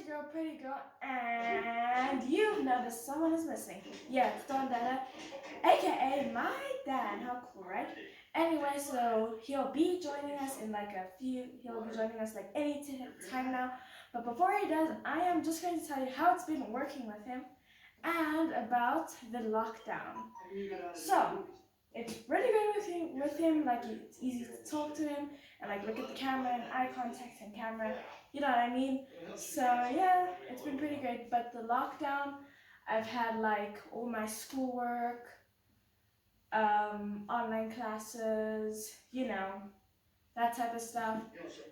your girl, Pretty Girl, and you've noticed someone is missing. Yeah, it's Dada, aka my dad. How cool, right? Anyway, so he'll be joining us in like he'll be joining us like any time now. But before he does, I am just going to tell you how it's been working with him and about the lockdown. So, it's really good with him, like it's easy to talk to him and like look at the camera and eye contact and camera, you know what I mean? So yeah, it's been pretty great. But the lockdown, I've had like all my schoolwork, online classes, that type of stuff.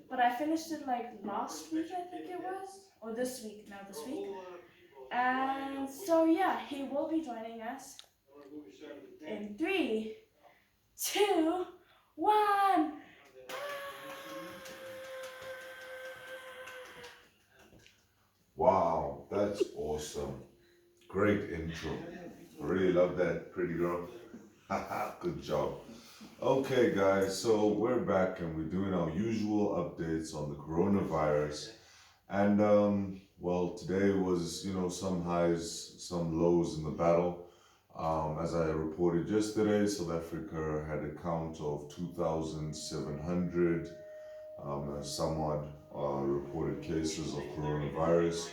But I finished it like last week, I think it was, or this week, no, this week. And so yeah, he will be joining us in 3, 2, 1. Wow, that's awesome. Great intro. I really love that, pretty girl. Good job. Okay, guys, so we're back and we're doing our usual updates on the coronavirus. And, well, today was, some highs, some lows in the battle. As I reported yesterday, South Africa had a count of 2,700 somewhat reported cases of coronavirus.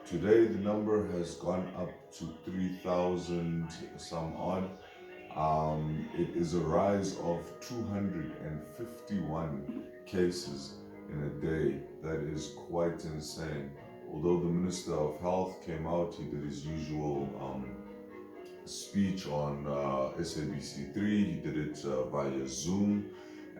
Today, the number has gone up to 3,000 some odd. It is a rise of 251 cases in a day. That is quite insane. Although the Minister of Health came out, he did his usual speech on SABC3. He did it via Zoom.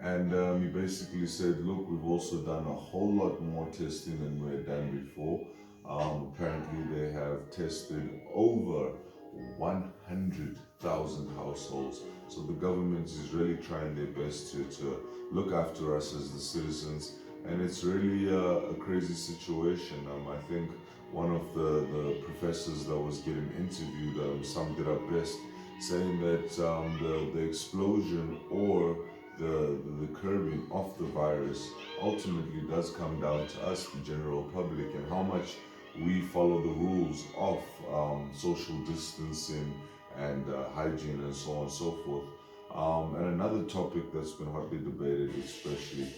And he basically said, look, we've also done a whole lot more testing than we had done before. Apparently, they have tested over 100,000 households. So the government is really trying their best to look after us as the citizens. And it's really a crazy situation. I think one of the professors that was getting interviewed summed it up best, saying that the explosion or the curbing of the virus ultimately does come down to us, the general public, and how much we follow the rules of social distancing and hygiene and so on and so forth. And another topic that's been hotly debated, especially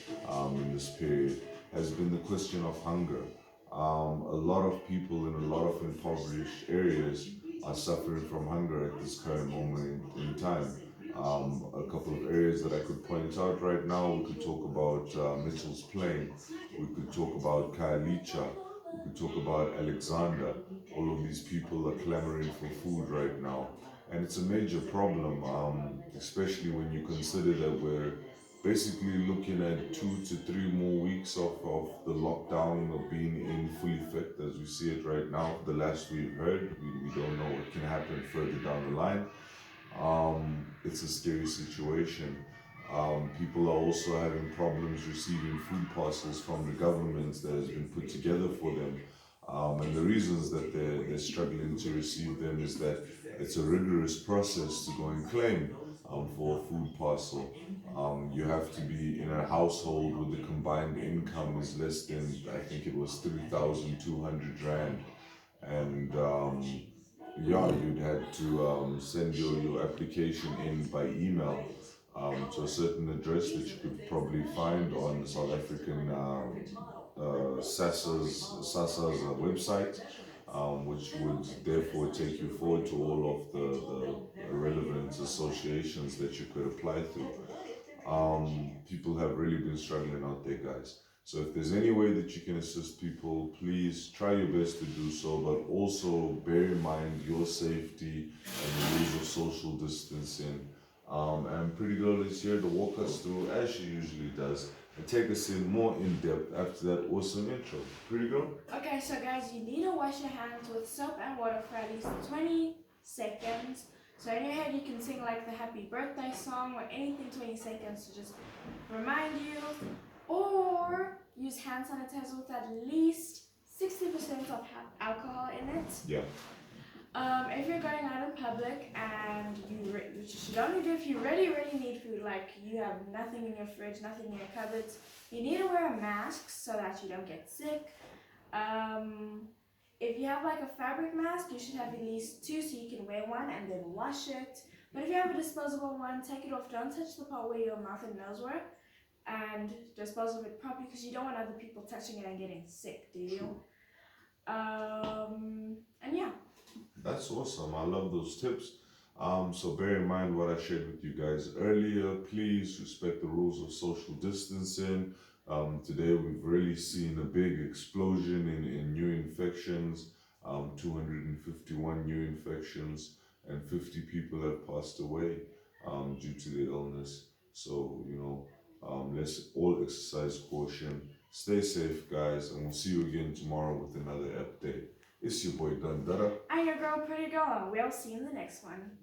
in this period, has been the question of hunger. A lot of people in a lot of impoverished areas are suffering from hunger at this current moment in time. A couple of areas that I could point out right now, we could talk about Mitchell's Plain, we could talk about Khayelitsha, we could talk about Alexander. All of these people are clamoring for food right now. And it's a major problem, especially when you consider that we're basically looking at 2 to 3 more weeks of the lockdown of being in full effect as we see it right now. The last we've heard, we don't know what can happen further down the line. It's a scary situation. People are also having problems receiving food parcels from the government that has been put together for them. And the reasons that they're struggling to receive them is that it's a rigorous process to go and claim for a food parcel. You have to be in a household where the combined income is less than, I think it was 3,200 Rand. And yeah, you'd had to send your application in by email to a certain address that you could probably find on the South African SASA's website, which would therefore take you forward to all of the relevant associations that you could apply through. People have really been struggling out there, guys. So if there's any way that you can assist people, please try your best to do so, but also bear in mind your safety and the rules of social distancing. And Pretty Girl is here to walk us through, as she usually does, and take us in more in depth after that awesome intro. Pretty Girl? Okay, so guys, you need to wash your hands with soap and water for at least 20 seconds. So in your head, you can sing like the happy birthday song or anything 20 seconds to just remind you. Or use hand sanitizer with at least 60% of alcohol in it. Yeah. If you're going out in public and which you should only do if you really need food, like you have nothing in your fridge, nothing in your cupboards, you need to wear a mask so that you don't get sick. If you have like a fabric mask, you should have at least 2 so you can wear one and then wash it. But if you have a disposable one, take it off. Don't touch the part where your mouth and nose were, and dispose of it properly because you don't want other people touching it and getting sick, do you? And yeah. That's awesome. I love those tips. So bear in mind what I shared with you guys earlier. Please respect the rules of social distancing. Today we've really seen a big explosion in new infections. 251 new infections and 50 people have passed away due to the illness. So, let's all exercise caution. Stay safe, guys, and we'll see you again tomorrow with another update. It's your boy Dada. I'm your girl, Pretty Girl, and we'll see you in the next one.